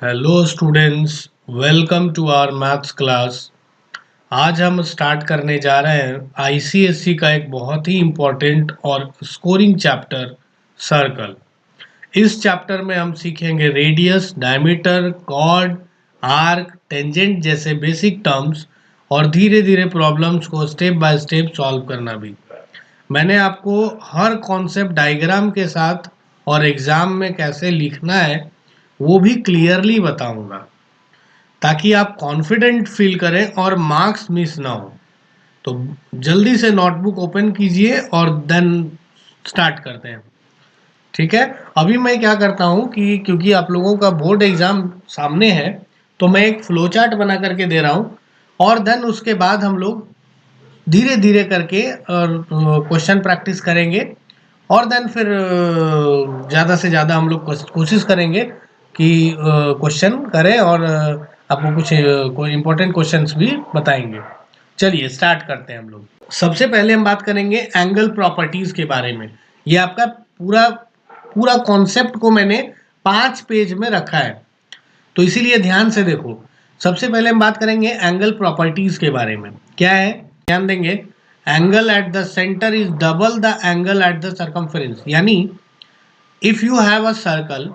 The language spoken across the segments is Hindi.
Hello students, welcome to our maths class. आज हम स्टार्ट करने जा रहे हैं आईसीएससी का एक बहुत ही इम्पोर्टेंट और स्कोरिंग चैप्टर, सर्कल। इस चैप्टर में हम सीखेंगे radius, diameter, chord, arc, tangent जैसे बेसिक टर्म्स और धीरे धीरे प्रॉब्लम्स को स्टेप बाय स्टेप सॉल्व करना भी। मैंने आपको हर कॉन्सेप्ट डायग्राम के साथ और एग्जाम में कैसे लिखना है वो भी क्लियरली बताऊंगा, ताकि आप कॉन्फिडेंट फील करें और मार्क्स मिस ना हो। तो जल्दी से नोटबुक ओपन कीजिए और देन स्टार्ट करते हैं। ठीक है। अभी मैं क्या करता हूँ कि क्योंकि आप लोगों का बोर्ड एग्जाम सामने है, तो मैं एक फ्लो चार्ट बना करके दे रहा हूँ और देन उसके बाद हम लोग धीरे धीरे करके क्वेश्चन प्रैक्टिस करेंगे और देन फिर ज़्यादा से ज़्यादा हम लोग कोशिश करेंगे कि क्वेश्चन करें और आपको कुछ इम्पोर्टेंट क्वेश्चंस भी बताएंगे। चलिए स्टार्ट करते हैं हम लोग। सबसे पहले हम बात करेंगे एंगल प्रॉपर्टीज के बारे में। ये आपका पूरा पूरा कॉन्सेप्ट को मैंने 5 पेज में रखा है, तो इसीलिए ध्यान से देखो। सबसे पहले हम बात करेंगे एंगल प्रॉपर्टीज के बारे में। क्या है, ध्यान देंगे। Angle at the centre is double the angle at the circumference. यानी if you have a circle,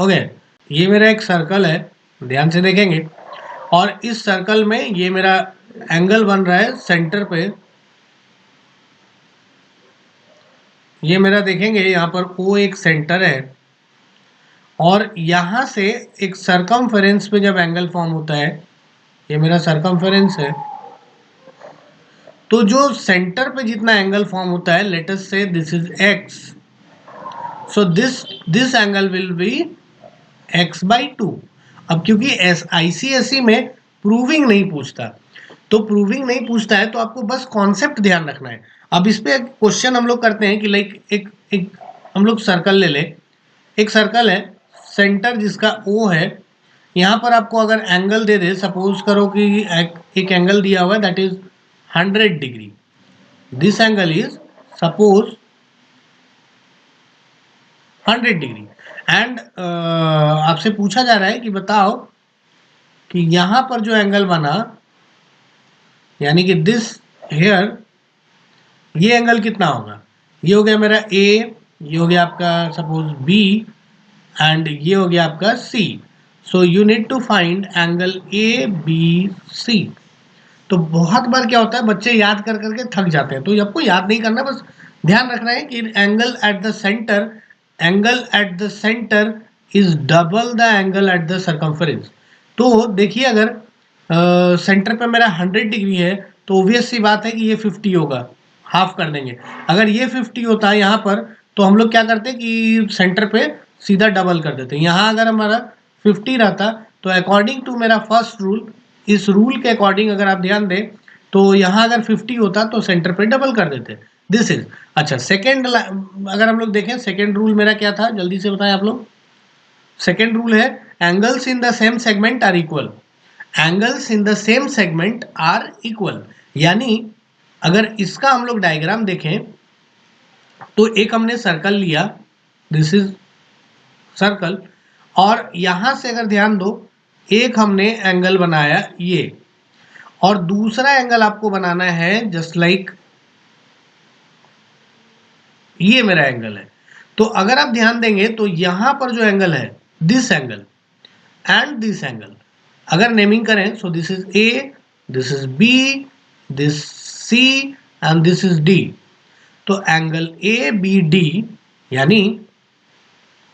okay, ये मेरा एक सर्कल है, ध्यान से देखेंगे, और इस सर्कल में ये मेरा एंगल बन रहा है सेंटर पे। ये मेरा देखेंगे यहाँ पर O एक सेंटर है और यहाँ से एक सर्कमफेरेंस पे जब एंगल फॉर्म होता है, ये मेरा सर्कमफेरेंस है, तो जो सेंटर पे जितना एंगल फॉर्म होता है, लेट अस से this is x, so this angle will B x/2। अब क्योंकि आईसीएसई में प्रूविंग नहीं पूछता, तो प्रूविंग नहीं पूछता है तो आपको बस कॉन्सेप्ट ध्यान रखना है। अब इस पे क्वेश्चन हम लोग करते हैं कि लाइक एक हम लोग सर्कल ले ले। एक सर्कल है, सेंटर जिसका O है, यहाँ पर आपको अगर एंगल दे दे, सपोज करो कि एक एंगल दिया हुआ है that is 100 degree. This angle is suppose 100 degree and आपसे पूछा जा रहा है कि बताओ कि यहाँ पर जो एंगल बना, यानी कि दिस हेयर, ये एंगल कितना होगा। ये हो गया मेरा A, ये हो गया आपका सपोज B एंड ये हो गया आपका C। So you need to find angle ABC। तो बहुत बार क्या होता है, बच्चे याद कर करके थक जाते हैं, तो आपको याद नहीं करना, बस ध्यान रखना है कि angle at the centre is double the angle at the circumference. तो देखिए, अगर सेंटर पे मेरा 100 डिग्री है तो ऑब्वियस सी बात है कि ये 50 होगा, हाफ कर देंगे। अगर ये 50 होता है यहाँ पर, तो हम लोग क्या करते हैं कि सेंटर पे सीधा डबल कर देते हैं। यहाँ अगर हमारा 50 रहता तो अकॉर्डिंग टू मेरा फर्स्ट रूल, इस रूल के अकॉर्डिंग अगर आप ध्यान दें तो यहाँ अगर 50 होता तो सेंटर पे डबल कर देते। दिस इज अच्छा। सेकेंड अगर हम लोग देखें, सेकेंड रूल मेरा क्या था, जल्दी से बताएं आप लोग। सेकेंड रूल है angles in the same segment are equal. Angles in the same segment are equal, यानी अगर इसका हम लोग डायग्राम देखें तो एक हमने सर्कल लिया, दिस इज सर्कल, और यहां से अगर ध्यान दो, एक हमने एंगल बनाया ये, और दूसरा एंगल आपको बनाना है जस्ट लाइक ये मेरा एंगल है। तो अगर आप ध्यान देंगे तो यहां पर जो एंगल है, this angle and this angle, अगर नेमिंग करें, so this is A, this is B, this C and this is D। तो एंगल ABD, यानी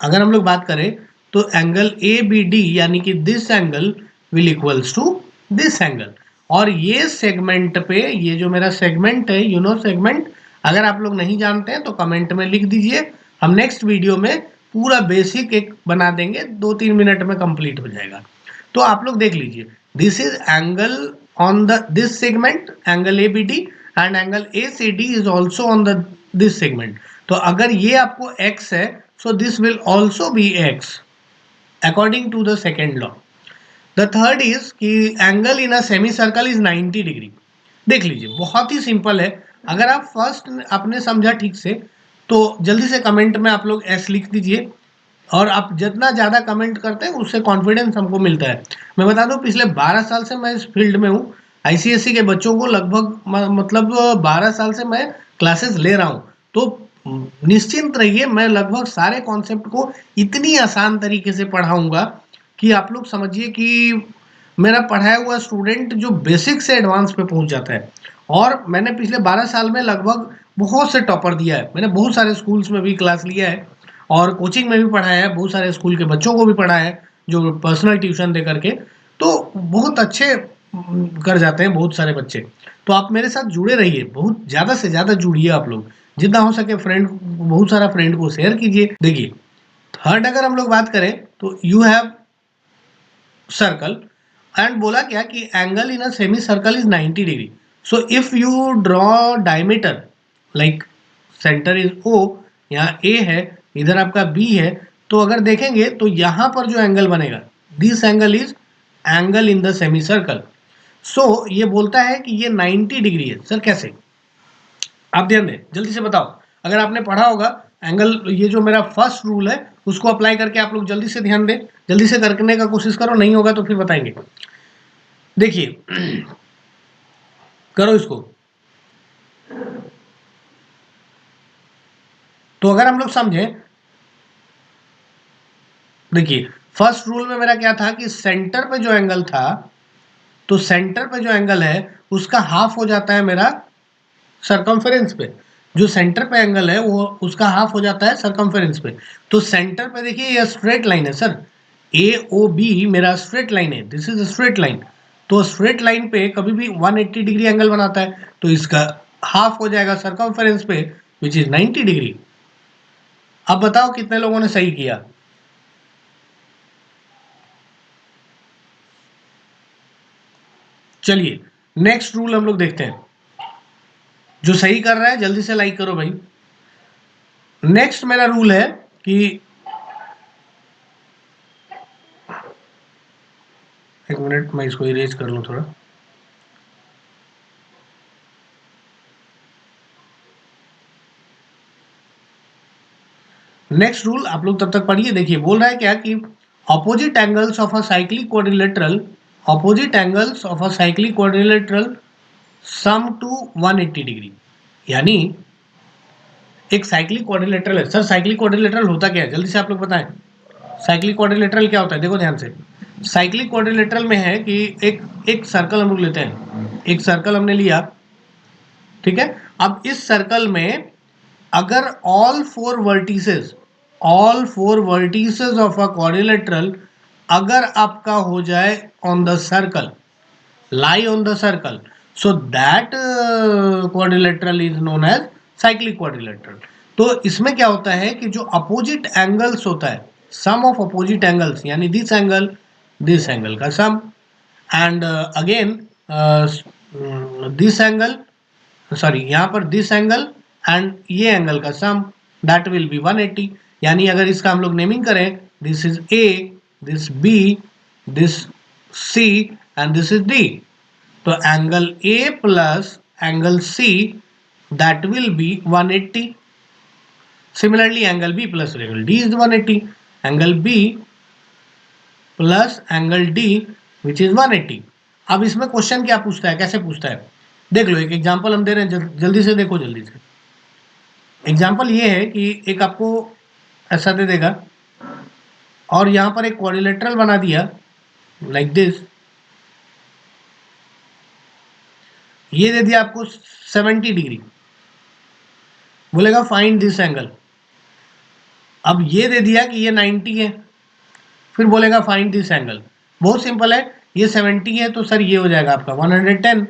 अगर हम लोग बात करें तो एंगल ABD यानी कि this angle will equals to this angle. और ये सेगमेंट पे, ये जो मेरा सेगमेंट है, यू नो सेगमेंट, अगर आप लोग नहीं जानते हैं तो कमेंट में लिख दीजिए। हम नेक्स्ट वीडियो में पूरा बेसिक एक बना देंगे, 2-3 मिनट में कंप्लीट हो जाएगा। तो आप लोग देख लीजिए, this is angle on the this segment, angle ABD, and angle ACD is also on the this segment. तो अगर ये आपको x है, so this will also be x according to the second law. The third is कि angle in a semicircle is 90 degree. देख लीजिए, बहुत ही सिंपल है। अगर आप फर्स्ट आपने समझा ठीक से तो जल्दी से कमेंट में आप लोग S लिख दीजिए। और आप जितना ज़्यादा कमेंट करते हैं उससे कॉन्फिडेंस हमको मिलता है। मैं बता दूं पिछले 12 साल से मैं इस फील्ड में हूँ। आईसीएसई के बच्चों को लगभग मतलब 12 साल से मैं क्लासेस ले रहा हूँ। तो निश्चिंत रहिए, मैं लगभग सारे कॉन्सेप्ट को इतनी आसान तरीके से पढ़ाऊंगा कि आप लोग समझिए कि मेरा पढ़ाया हुआ स्टूडेंट जो बेसिक से एडवांस पे पहुंच जाता है। और मैंने पिछले 12 साल में लगभग बहुत से टॉपर दिया है। मैंने बहुत सारे स्कूल्स में भी क्लास लिया है और कोचिंग में भी पढ़ाया है, बहुत सारे स्कूल के बच्चों को भी पढ़ाया है जो पर्सनल ट्यूशन दे करके। तो बहुत अच्छे कर जाते हैं बहुत सारे बच्चे। तो आप मेरे साथ जुड़े रहिए, बहुत ज़्यादा से ज़्यादा जुड़िए आप लोग, जितना हो सके फ्रेंड, बहुत सारा फ्रेंड को शेयर कीजिए। देखिए थर्ड अगर हम लोग बात करें तो यू हैव सर्कल एंड बोला क्या कि angle in a semi circle is 90 degree. So if you draw diameter like centre is O, यहाँ ए है, इधर आपका बी है, तो अगर देखेंगे तो यहाँ पर जो एंगल बनेगा this angle is angle in the semi circle. So ये बोलता है कि ये 90 डिग्री है। सर कैसे? आप ध्यान दें, जल्दी से बताओ। अगर आपने पढ़ा होगा एंगल, ये जो मेरा फर्स्ट रूल है उसको अप्लाई करके आप लोग जल्दी से ध्यान दें, जल्दी से करने का कोशिश करो, नहीं होगा तो फिर बताएंगे। देखिए करो इसको। तो अगर हम लोग समझे, देखिए फर्स्ट रूल में मेरा क्या था कि सेंटर पे जो एंगल था, तो सेंटर पे जो एंगल है उसका हाफ हो जाता है मेरा सरकमफेरेंस पे। जो सेंटर पे एंगल है वो उसका हाफ हो जाता है सरकमफेरेंस पे। तो सेंटर पे देखिए ये स्ट्रेट लाइन है सर, ए ओ बी मेरा स्ट्रेट लाइन है, दिस इज स्ट्रेट लाइन। तो स्ट्रेट लाइन पे कभी भी 180 डिग्री एंगल बनाता है, तो इसका हाफ हो जाएगा सरकमफेरेंस पे विच इज 90 डिग्री। अब बताओ कितने लोगों ने सही किया? चलिए नेक्स्ट रूल हम लोग देखते हैं। जो सही कर रहा है जल्दी से लाइक करो भाई। नेक्स्ट मेरा रूल है कि एक मिनट मैं इसको इरेज कर लूं थोड़ा। नेक्स्ट रूल आप लोग तब तक पढ़िए। देखिए बोल रहा है क्या कि opposite angles of a cyclic quadrilateral, opposite angles of a cyclic quadrilateral sum to 180 degree. यानी एक साइक्लिक क्वाड्रिलेटरल है। सर साइक्लिक क्वाड्रिलेटरल होता क्या है, जल्दी से आप लोग बताएं। साइक्लिक क्वाड्रिलेटरल क्या होता है? देखो ध्यान से, साइक्लिक क्वाड्रिलेटरल में है कि एक एक सर्कल हम लोग लेते हैं, एक सर्कल हमने लिया, ठीक है। अब इस सर्कल में अगर all four vertices of a quadrilateral अगर आपका हो जाए on the circle, lie on the circle, so that quadrilateral is known as cyclic quadrilateral। तो इसमें क्या होता है कि जो अपोजिट एंगल्स होता है, सम ऑफ अपोजिट एंगल्स, यानी दिस एंगल का sum, and again this angle, sorry यहाँ पर दिस एंगल एंड ये एंगल का सम, दैट विल बी 180। यानी अगर इसका हम लोग नेमिंग करें, this is A, this B, this C and this is D. तो angle A plus angle C that will be 180। Similarly angle B plus angle D is 180, angle B plus angle D which is 180। अब इसमें क्वेश्चन क्या पूछता है, कैसे पूछता है, देख लो। एक एग्जांपल हम दे रहे हैं, जल्दी से देखो, जल्दी से। एग्जांपल ये है कि एक आपको ऐसा दे देगा और यहां पर एक क्वाड्रिलेटरल बना दिया लाइक दिस, ये दे दिया आपको 70 डिग्री, बोलेगा फाइंड दिस एंगल। अब ये दे दिया कि ये 90 है, फिर बोलेगा फाइंड दिस एंगल। बहुत सिंपल है, ये 70 है तो सर ये हो जाएगा आपका 110,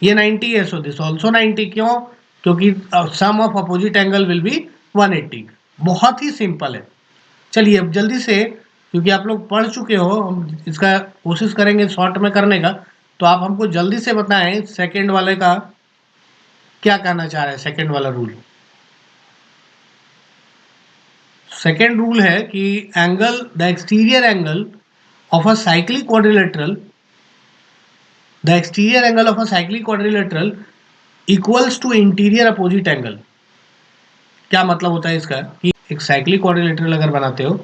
ये 90 है सो दिस ऑल्सो 90। क्यों? क्योंकि sum of opposite angle will be 180। बहुत ही सिंपल है। चलिए अब जल्दी से, क्योंकि आप लोग पढ़ चुके हो, हम इसका कोशिश करेंगे शॉर्ट में करने का, तो आप हमको जल्दी से बताएं सेकंड वाले का क्या कहना चाह रहे हैं। सेकंड वाला रूल, सेकंड रूल है कि angle, the exterior angle of a cyclic quadrilateral, the exterior angle of a cyclic quadrilateral equals to interior opposite angle. क्या मतलब होता है इसका कि एक साइक्लिक क्वाड्रिलेटरल अगर बनाते हो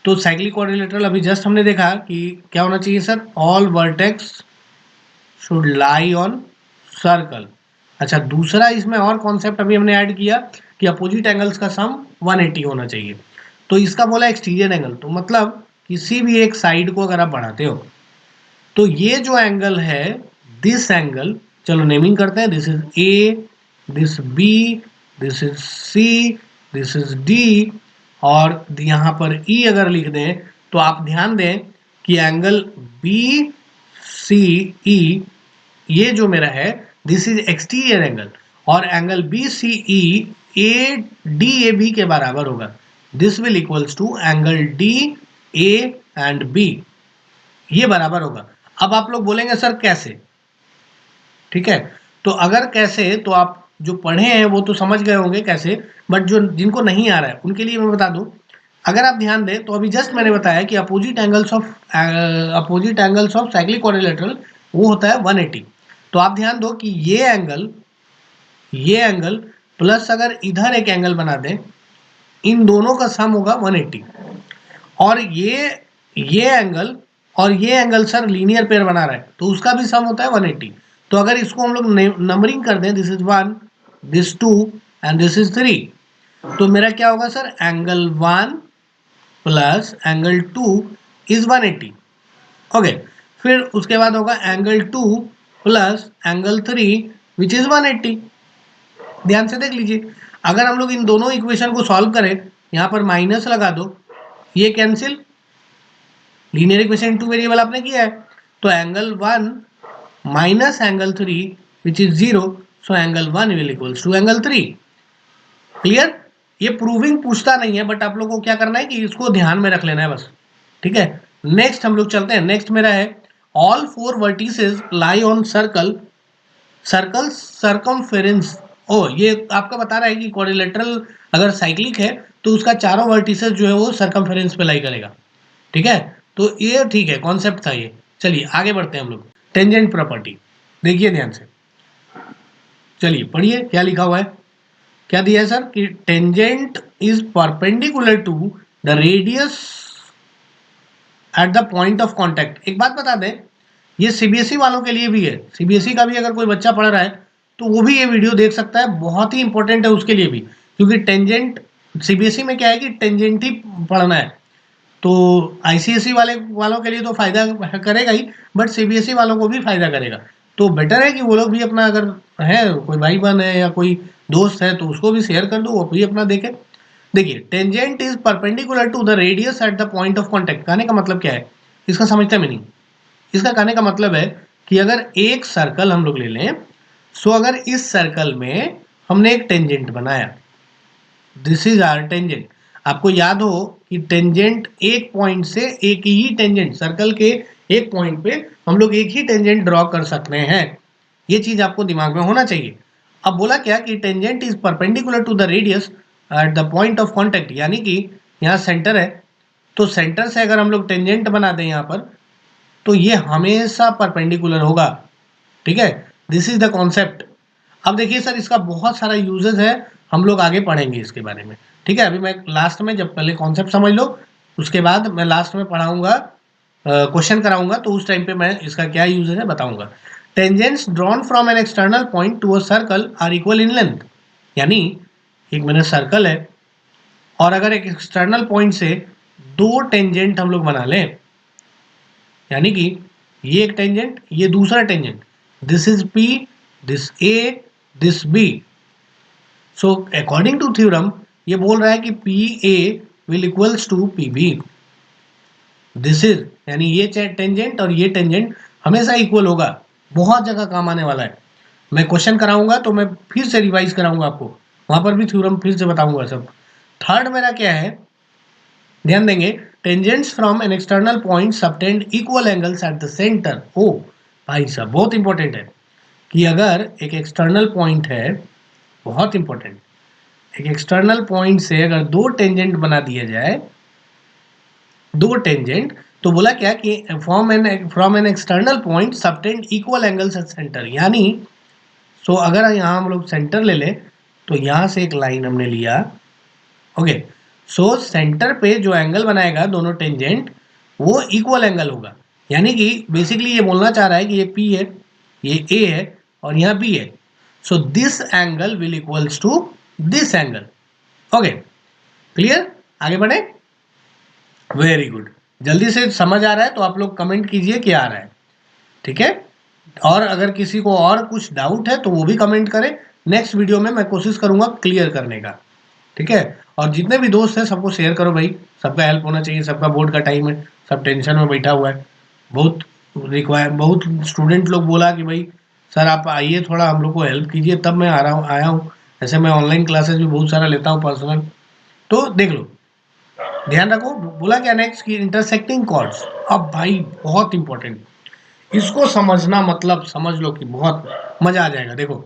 तो साइक्लिक क्वाड्रिलेटरल अभी जस्ट हमने देखा कि क्या होना चाहिए sir, all vertex should lie on circle. अच्छा, दूसरा इसमें और कॉन्सेप्ट अभी हमने ऐड किया कि अपोजिट एंगल्स का सम 180 होना चाहिए। तो इसका बोला एक्सटीरियर एंगल, तो मतलब किसी भी एक साइड को अगर आप बढ़ाते हो तो ये जो एंगल है, दिस एंगल, चलो नेमिंग करते हैं, this is A, this B, this is C, this is D, और यहाँ पर ई अगर लिख दें तो आप ध्यान दें कि एंगल बी सी ई, ये जो मेरा है दिस इज एक्सटीरियर एंगल, और angle B C E A D A B के बराबर होगा। This will equals to angle D A and B, ये बराबर होगा। अब आप लोग बोलेंगे सर कैसे, ठीक है, तो अगर कैसे, तो आप जो पढ़े हैं वो तो समझ गए होंगे कैसे, बट जो जिनको नहीं आ रहा है उनके लिए मैं बता दूं। अगर आप ध्यान दें तो अभी जस्ट मैंने बताया कि opposite angles of cyclic quadrilateral वो होता है 180। तो आप ध्यान दो कि ये एंगल प्लस अगर इधर एक एंगल बना दें, इन दोनों का सम होगा 180, और ये एंगल और ये एंगल सर लीनियर पेयर बना रहा है तो उसका भी सम होता है 180। तो अगर इसको हम लोग नंबरिंग कर दें, this is 1, this 2 and this is 3, तो मेरा क्या होगा sir, angle 1 plus angle 2 is 180। Okay, फिर उसके बाद होगा angle 2 plus angle 3 which is 180। ध्यान से देख लीजिए, अगर हम लोग इन दोनों इक्वेशन को सॉल्व करें, यहाँ पर माइनस लगा दो, ये कैंसिल, लीनियर इक्वेशन 2 वेरिएबल आपने किया है, तो angle 1 minus angle 3 which is 0, so angle 1 will equals to angle 3। Clear? ये प्रूविंग पूछता नहीं है, बट आप लोगों को क्या करना है कि इसको ध्यान में रख लेना है बस, ठीक है। नेक्स्ट हम लोग चलते हैं, नेक्स्ट मेरा है all 4 vertices lie on circle circumference. ओ, ये आपका बता रहा है कि क्वाड्रिलेटरल अगर साइक्लिक है तो उसका चारों वर्टिसेस जो है वो सर्कमफेरेंस पे लाई करेगा, ठीक है। तो ये ठीक है, कॉन्सेप्ट था ये। चलिए आगे बढ़ते हैं हम लोग, टेंजेंट प्रॉपर्टी देखिए ध्यान से, चलिए पढ़िए क्या लिखा हुआ है। क्या दिया है सर कि tangent is perpendicular to the radius at the point of contact. एक बात बता दें, ये सीबीएसई वालों के लिए भी है, सीबीएसई का भी अगर कोई बच्चा पढ़ रहा है तो वो भी ये वीडियो देख सकता है, बहुत ही इंपॉर्टेंट है उसके लिए भी, क्योंकि टेंजेंट सीबीएसई में क्या है कि टेंजेंट ही पढ़ना है, तो आईसीएसई वालों के लिए तो फायदा करेगा ही, बट सीबीएसई वालों को भी फायदा करेगा। तो बेटर है कि वो लोग भी अपना, अगर है कोई भाई बहन है या कोई दोस्त है तो उसको भी शेयर कर दो, वो भी अपना देखे। देखिए, tangent is perpendicular to the radius at the point of contact. कहने का मतलब क्या है, इसका समझते हैं मीनिंग। इसका कहने का मतलब है कि अगर एक सर्कल हम लोग ले लें, सो अगर इस सर्कल में हमने एक टेंजेंट बनाया, दिस इज आवर टेंजेंट। आपको याद हो कि टेंजेंट एक पॉइंट से एक ही टेंजेंट, सर्कल के एक पॉइंट पे हम लोग एक ही टेंजेंट ड्रॉ कर सकते हैं, ये चीज आपको दिमाग में होना चाहिए। अब बोला क्या कि tangent is perpendicular to the radius at the point of contact, यानी कि यहाँ सेंटर है, तो सेंटर से अगर हम लोग टेंजेंट बना दें यहाँ पर, तो ये हमेशा परपेंडिकुलर होगा, ठीक है। This is the concept. अब देखिए सर, इसका बहुत सारा यूजेस है, हम लोग आगे पढ़ेंगे इसके बारे में, ठीक है। अभी मैं लास्ट में, जब पहले कॉन्सेप्ट समझ लो, उसके बाद मैं लास्ट में पढ़ाऊंगा, क्वेश्चन कराऊंगा, तो उस टाइम पे मैं इसका क्या यूजेस है बताऊंगा। Tangents drawn from an external point to a circle are equal in length, यानी एक मेरा सर्कल है और अगर एक एक्सटर्नल पॉइंट से दो टेंजेंट हम लोग बना लें, यानी कि ये एक टेंजेंट, ये दूसरा tangent, this is P, this A, this B. So according to theorem ये बोल रहा है कि P A will equals to P B. This is, यानी ये टेंजेंट और ये टेंजेंट हमेशा इक्वल होगा, बहुत जगह काम आने वाला है। मैं क्वेश्चन कराऊंगा तो मैं फिर से रिवाइज कराऊंगा आपको, वहां पर भी थ्योरम फिर से बताऊंगा सब। थर्ड मेरा क्या है, ध्यान देंगे, tangents from an external point subtend equal angles at the centre. ओ भाई साहब, बहुत इंपॉर्टेंट है कि अगर एक एक्सटर्नल पॉइंट है, बहुत इंपॉर्टेंट, एक एक्सटर्नल पॉइंट से अगर दो टेंजेंट बना दिया जाए, दो टेंजेंट, तो बोला क्या कि from an external point subtend equal angles at centre, यानी सो अगर यहाँ हम लोग सेंटर ले ले, तो यहाँ से एक लाइन हमने लिया, ओके, सो सेंटर पे जो एंगल बनाएगा दोनों टेंजेंट वो इक्वल एंगल होगा, यानी कि बेसिकली ये बोलना चाह रहा है कि ये P है, ये A है और यहाँ B है, so this angle will equals to this angle. Okay, clear? आगे बढ़े। वेरी गुड, जल्दी से समझ आ रहा है तो आप लोग कमेंट कीजिए क्या आ रहा है, ठीक है? और अगर किसी को और कुछ डाउट है तो वो भी कमेंट करें, नेक्स्ट वीडियो में मैं कोशिश करूंगा क्लियर करने का, ठीक है? और जितने भी दोस्त हैं सबको शेयर करो भाई, सबका हेल्प होना चाहिए, सबका बोर्ड का टाइम है, सब टेंशन में बैठा हुआ है। बहुत स्टूडेंट लोग बोला कि भाई सर आप आइए थोड़ा हम लोग को हेल्प कीजिए, तब मैं आया हूँ। ऐसे मैं ऑनलाइन क्लासेस भी बहुत सारा लेता हूँ पर्सनल, तो देख लो, ध्यान रखो। बोला क्या नेक्स्ट की इंटरसेक्टिंग कॉर्ड्स। अब भाई बहुत इंपॉर्टेंट, इसको समझना मतलब समझ लो कि बहुत मजा आ जाएगा। देखो,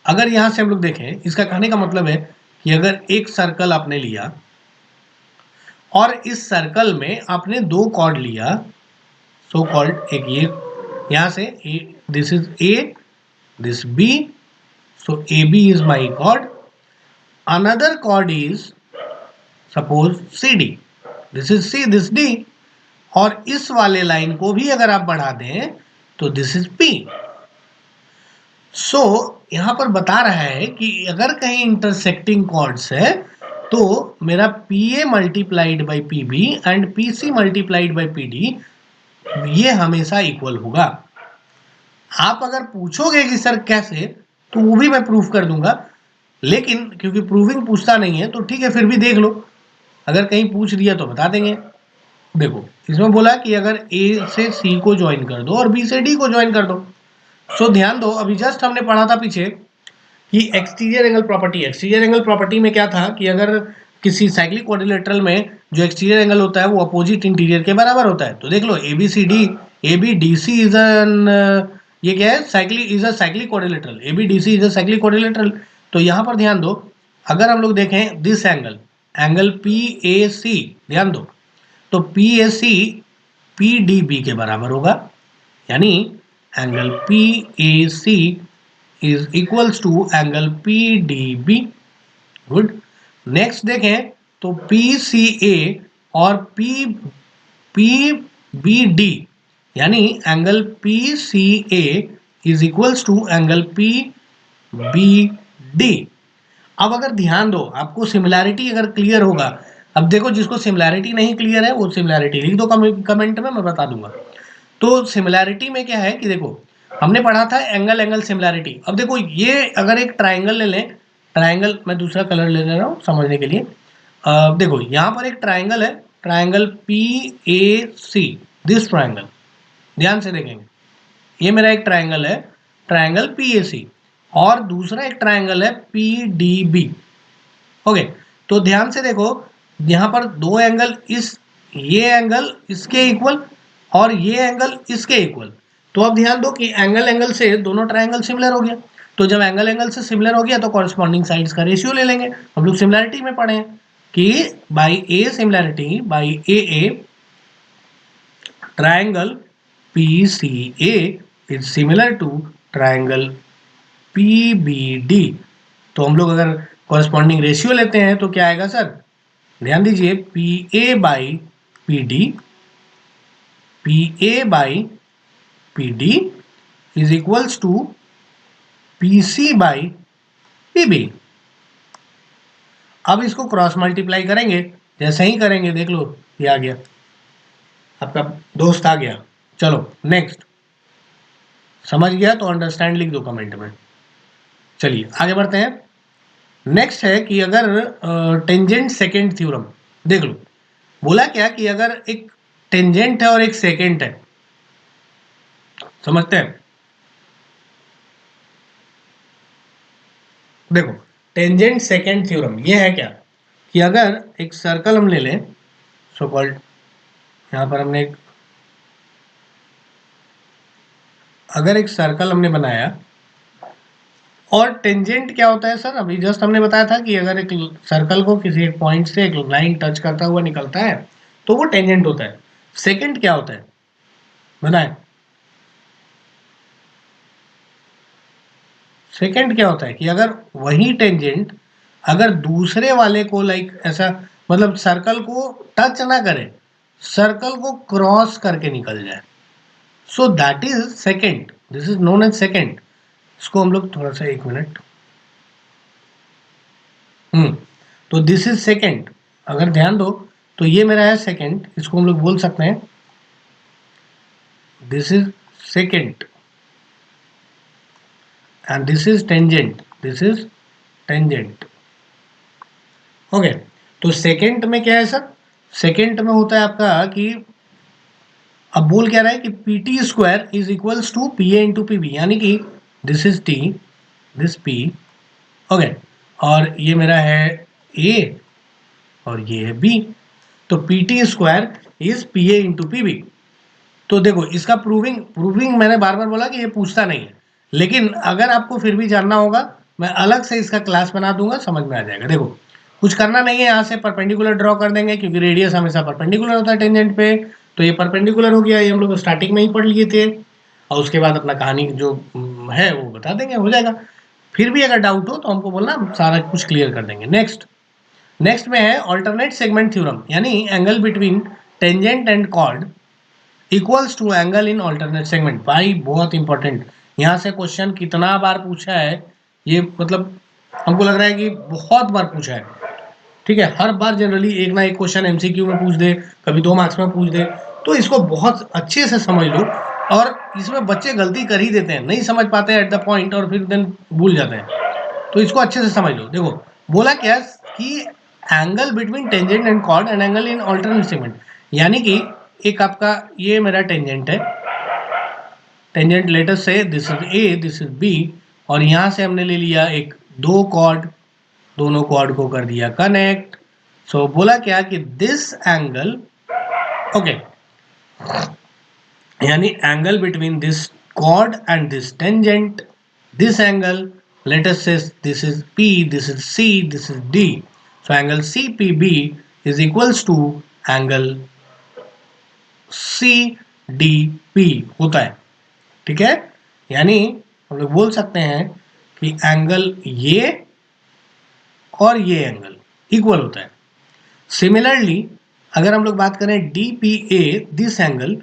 अगर यहाँ से हम लोग देखें, इसका कहने का मतलब है कि अगर एक सर्कल आपने लिया और इस सर्कल में आपने दो कॉर्ड लिया, सो कॉल्ड, एक ये यहाँ से this is A, this B, so A B is my chord, another chord is suppose C D, this is C, this D, और इस वाले लाइन को भी अगर आप बढ़ा दें तो दिस इज पी। सो यहां पर बता रहा है कि अगर कहीं इंटरसेक्टिंग कॉर्ड्स है तो मेरा P A multiplied by P B and P C multiplied by P D ये हमेशा इक्वल होगा। आप अगर पूछोगे कि सर कैसे, तो वो भी मैं प्रूफ कर दूंगा, लेकिन क्योंकि प्रूविंग पूछता नहीं है तो ठीक है, फिर भी देख लो, अगर कहीं पूछ दिया तो बता देंगे। देखो, इसमें बोला कि अगर ए से सी को ज्वाइन कर दो और बी से डी को ज्वाइन कर दो। सो ध्यान दो, अभी जस्ट हमने पढ़ा था पीछे कि exterior angle property, exterior angle property में क्या था कि अगर किसी साइक्लिक क्वाड्रिलेटरल में जो एक्सटीरियर एंगल होता है वो अपोजिट इंटीरियर के बराबर होता है। तो देख लो, A B C D, A B D C is an, ये क्या है, cyclic, is a cyclic quadrilateral, A B D C is a cyclic quadrilateral. तो यहाँ पर ध्यान दो, अगर हम लोग देखें this angle, angle P A C, ध्यान दो, तो P A C P D B के बराबर होगा, यानी angle P A C is equals to angle P D B. Good, next देखें तो पी सी ए और पी पी बी डी, यानी angle P C A is equals to angle P B D. अब अगर ध्यान दो, आपको सिमिलैरिटी अगर क्लियर होगा, अब देखो जिसको सिमिलैरिटी नहीं क्लियर है वो सिमिलैरिटी लिख दो कमेंट में, मैं बता दूंगा। तो सिमिलैरिटी में क्या है कि देखो, हमने पढ़ा था एंगल एंगल सिमिलैरिटी। अब देखो, ये अगर एक ट्राइंगल ले लें, ट्राइंगल मैं दूसरा कलर ले रहा हूँ समझने के लिए। देखो यहाँ पर एक ट्राइंगल है, triangle P A C, this triangle, ध्यान से देखेंगे, ये मेरा एक ट्राइंगल है, ट्राइंगल पी ए सी, और दूसरा एक ट्राइंगल है पी डी बी। ओके, तो ध्यान से देखो, यहाँ पर दो एंगल, ये एंगल इसके इक्वल और ये एंगल इसके इक्वल। तो अब ध्यान दो कि एंगल एंगल से दोनों ट्राइंगल सिमिलर हो गया। तो जब एंगल एंगल से सिमिलर हो गया तो कॉरस्पॉन्डिंग साइड्स का रेशियो ले लेंगे। हम लोग सिमिलैरिटी में पढ़े हैं कि by A similarity by a triangle P C A is similar to triangle P B D. तो हम लोग अगर कॉरस्पॉन्डिंग रेशियो लेते हैं तो क्या आएगा सर, ध्यान दीजिए, P A by P D, P A by P D is equals to P C by P B. अब इसको क्रॉस मल्टीप्लाई करेंगे, जैसे ही करेंगे देख लो ये आ गया, आपका दोस्त आ गया। चलो नेक्स्ट, समझ गया तो अंडरस्टैंड लिख दो कमेंट में। चलिए आगे बढ़ते हैं। नेक्स्ट है कि अगर टेंजेंट सेकेंड थ्योरम, देख लो, बोला क्या कि अगर एक टेंजेंट है और एक सेकेंट है, समझते हैं। देखो, टेंजेंट सेकेंड थ्योरम ये है क्या कि अगर एक सर्कल हम ले लें, सो कॉल्ड, यहां पर हमने अगर एक सर्कल हमने बनाया, और टेंजेंट क्या होता है सर, अभी जस्ट हमने बताया था कि अगर एक सर्कल को किसी एक पॉइंट से एक लाइन टच करता हुआ निकलता है तो वो टेंजेंट होता है। सेकेंड क्या होता है बताएं, सेकेंड क्या होता है कि अगर वही टेंजेंट अगर दूसरे वाले को लाइक ऐसा मतलब सर्कल को टच ना करे, सर्कल को क्रॉस करके निकल जाए, so that is secant, this is known as secant. इसको हम लोग थोड़ा सा 1 मिनट, तो दिस इज सेकेंड। अगर ध्यान दो तो ये मेरा है सेकेंड, इसको हम लोग बोल सकते हैं this is second, and this is tangent, this is tangent. Okay, तो सेकेंड में क्या है सर, सेकेंड में होता है आपका कि अब बोल क्या रहा है कि P T square is equals to P A into P B, यानी कि this is T, this P, okay, और ये मेरा है ए और ये है बी, तो P T square is P A into P B. तो देखो इसका प्रूविंग मैंने बार बार बोला कि ये पूछता नहीं है, लेकिन अगर आपको फिर भी जानना होगा मैं अलग से इसका क्लास बना दूंगा, समझ में आ जाएगा। देखो कुछ करना नहीं है, यहाँ से परपेंडिकुलर ड्रॉ कर देंगे क्योंकि रेडियस हमेशा परपेंडिकुलर होता है टेंजेंट पे, तो ये परपेंडिकुलर हो गया, ये हम लोग स्टार्टिंग में ही पढ़ लिए थे, और उसके बाद अपना कहानी जो है वो बता देंगे, हो जाएगा। फिर भी अगर डाउट हो तो हमको बोलना, हम सारा कुछ क्लियर कर देंगे। नेक्स्ट में है ऑल्टरनेट सेगमेंट थ्योरम, यानी angle between tangent and chord equals to angle in alternate segment. भाई बहुत इंपॉर्टेंट, यहाँ से क्वेश्चन कितना बार पूछा है, ये मतलब हमको लग रहा है कि बहुत बार पूछा है, ठीक है, हर बार जनरली एक ना एक क्वेश्चन एमसीक्यू में पूछ दे, कभी 2 मार्क्स में पूछ दे, तो इसको बहुत अच्छे से समझ लो। और इसमें बच्चे गलती कर ही देते हैं, नहीं समझ पाते हैं एट द पॉइंट और फिर देन भूल जाते हैं, तो इसको अच्छे से समझ लो। देखो बोला क्या कि angle between tangent and chord and angle in alternate segment, यानी कि एक आपका ये मेरा टेंजेंट है, टेंजेंट लेटर से this is A, this is B, और यहां से हमने ले लिया एक 2 कॉर्ड, दोनों कॉर्ड को कर दिया कनेक्ट। सो बोला क्या कि दिस एंगल, ओके, यानी angle between this cord and this tangent, this angle let us say this is P, this is C, this is D. So angle CPB is equals to angle CDP होता है, ठीक है। यानी हम लोग बोल सकते हैं कि एंगल ये और ये एंगल इक्वल होता है। सिमिलरली अगर हम लोग बात करें DPA, this angle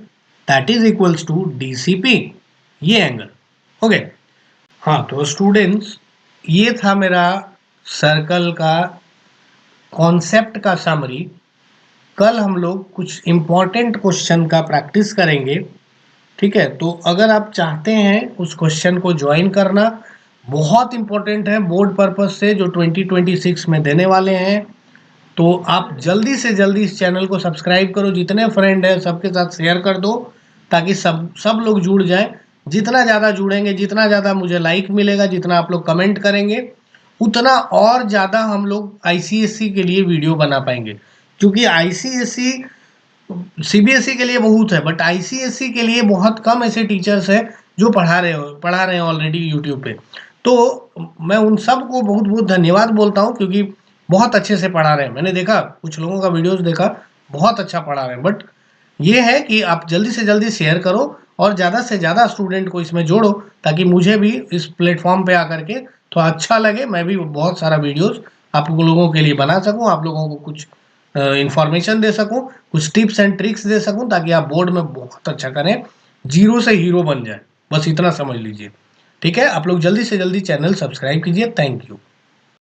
that is equals to DCP, ये एंगल, ओके। हाँ तो स्टूडेंट्स ये था मेरा सर्कल का कॉन्सेप्ट का समरी। कल हम लोग कुछ इम्पॉर्टेंट क्वेश्चन का प्रैक्टिस करेंगे, ठीक है। तो अगर आप चाहते हैं उस क्वेश्चन को ज्वाइन करना, बहुत इम्पोर्टेंट है बोर्ड पर्पज से जो 2026 में देने वाले हैं, तो आप जल्दी से जल्दी इस चैनल को सब्सक्राइब करो, जितने फ्रेंड हैं सबके साथ शेयर कर दो ताकि सब लोग जुड़ जाएं। जितना ज़्यादा जुड़ेंगे, जितना ज़्यादा मुझे लाइक मिलेगा, जितना आप लोग कमेंट करेंगे, उतना और ज़्यादा हम लोग आईसीएसई के लिए वीडियो बना पाएंगे, क्योंकि आईसीएसई सीबीएसई के लिए बहुत है, बट आईसीएसई के लिए बहुत कम ऐसे टीचर्स हैं जो पढ़ा रहे हैं ऑलरेडी यूट्यूब पे। तो मैं उन सब को बहुत बहुत धन्यवाद बोलता हूँ, क्योंकि बहुत अच्छे से पढ़ा रहे हैं। मैंने देखा कुछ लोगों का वीडियोस देखा, बहुत अच्छा पढ़ा रहे हैं। बट ये है कि आप जल्दी से जल्दी शेयर करो और ज़्यादा से ज़्यादा स्टूडेंट को इसमें जोड़ो, ताकि मुझे भी इस प्लेटफॉर्म पे आकर के थोड़ा अच्छा लगे, मैं भी बहुत सारा वीडियोस आप लोगों के लिए बना सकूं, आप लोगों को कुछ इंफॉर्मेशन दे सकूं, कुछ टिप्स एंड ट्रिक्स दे सकूं, ताकि आप बोर्ड में बहुत अच्छा करें, जीरो से हीरो बन जाए, बस इतना समझ लीजिए, ठीक है। आप लोग जल्दी से जल्दी चैनल सब्सक्राइब कीजिए। Thank you.